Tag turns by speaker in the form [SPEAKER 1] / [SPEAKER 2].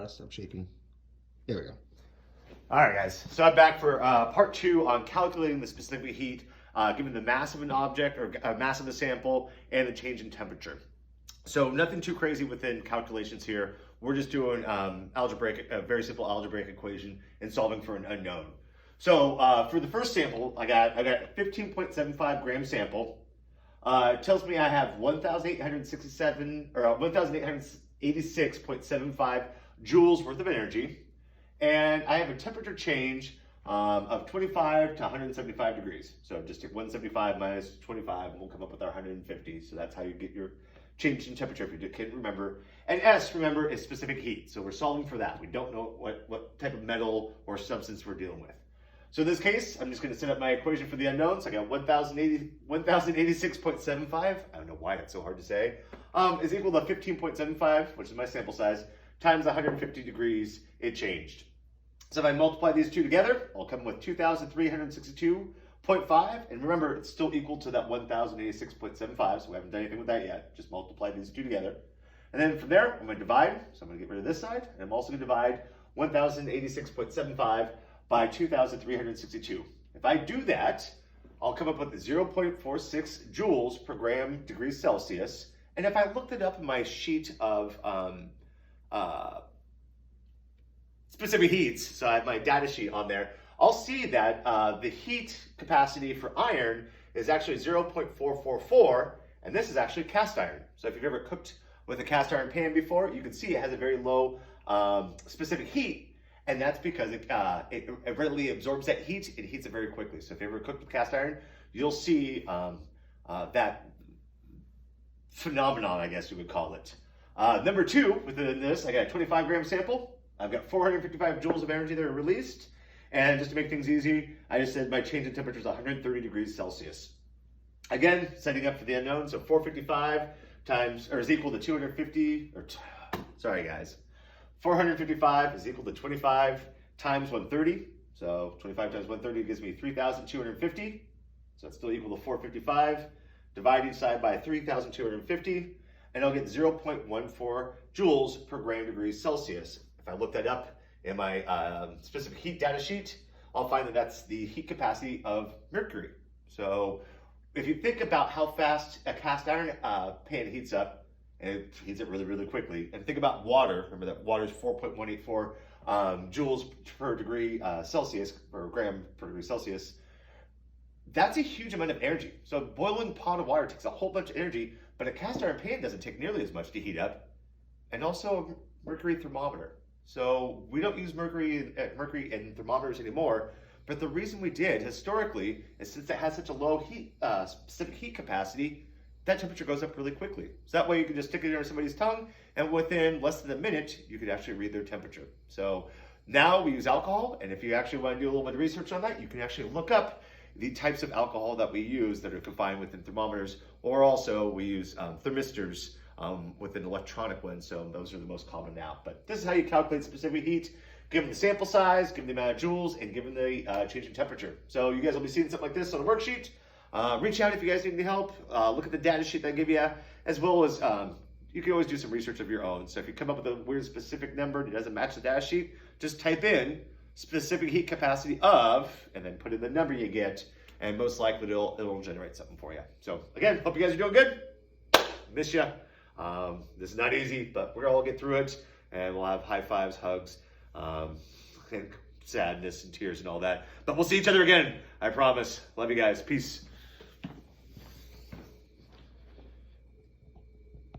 [SPEAKER 1] Stop shaking. There we go.
[SPEAKER 2] All right, guys. So I'm back for part 2 on calculating the specific heat, given the mass of an object or mass of the sample and the change in temperature. So nothing too crazy within calculations here. We're just doing a very simple algebraic equation and solving for an unknown. So for the first sample, I got a 15.75 gram sample. It tells me I have 1,867 or 1,886.75 joules worth of energy, and I have a temperature change of 25 to 175 degrees. So just take 175 minus 25, and we'll come up with our 150. So that's how you get your change in temperature if you can't remember. And S, remember, is specific heat. So we're solving for that. We don't know what type of metal or substance we're dealing with. So in this case, I'm just going to set up my equation for the unknowns. I got 1,086.75, I don't know why it's so hard to say, is equal to 15.75, which is my sample size, times 150 degrees, it changed. So if I multiply these two together, I'll come with 2,362.5, and remember, it's still equal to that 1,086.75, so we haven't done anything with that yet, just multiply these two together. And then from there, I'm going to divide, so I'm going to get rid of this side, and I'm also going to divide 1,086.75 by 2,362. If I do that, I'll come up with 0.46 joules per gram degrees Celsius. And if I looked it up in my sheet of specific heats, so I have my data sheet on there, I'll see that the heat capacity for iron is actually 0.444, and this is actually cast iron. So if you've ever cooked with a cast iron pan before, you can see it has a very low specific heat. And that's because it readily absorbs that heat. It heats it very quickly. So if you ever cooked with cast iron, you'll see that phenomenon, I guess you would call it. Number 2, within this, I got a 25 gram sample. I've got 455 joules of energy that are released. And just to make things easy, I just said my change in temperature is 130 degrees Celsius. Again, setting up for the unknown. So 455 times, or is equal to 250, sorry guys. 455 is equal to 25 times 130. So 25 times 130 gives me 3,250. So it's still equal to 455. Divide each side by 3,250, and I'll get 0.14 joules per gram degrees Celsius. If I look that up in my specific heat data sheet, I'll find that that's the heat capacity of mercury. So if you think about how fast a cast iron pan heats up, and it heats it really, really quickly. And think about water. Remember that water is 4.184 joules per degree Celsius, or gram per degree Celsius. That's a huge amount of energy. So a boiling pot of water takes a whole bunch of energy, but a cast iron pan doesn't take nearly as much to heat up. And also a mercury thermometer. So we don't use mercury in thermometers anymore, but the reason we did historically is since it has such a low heat, specific heat capacity, that temperature goes up really quickly. So that way you can just stick it under somebody's tongue, and within less than a minute, you could actually read their temperature. So now we use alcohol, and if you actually want to do a little bit of research on that, you can actually look up the types of alcohol that we use that are confined within thermometers, or also we use thermistors within electronic ones, so those are the most common now. But this is how you calculate specific heat, given the sample size, given the amount of joules, and given the change in temperature. So you guys will be seeing something like this on a worksheet. Reach out if you guys need any help. Look at the data sheet that I give you, as well as you can always do some research of your own. So if you come up with a weird specific number and it doesn't match the data sheet, just type in specific heat capacity of, and then put in the number you get, and most likely it'll generate something for you. So again, hope you guys are doing good. Miss ya. This is not easy, but we're all get through it, and we'll have high fives, hugs, and sadness and tears and all that. But we'll see each other again. I promise. Love you guys. Peace.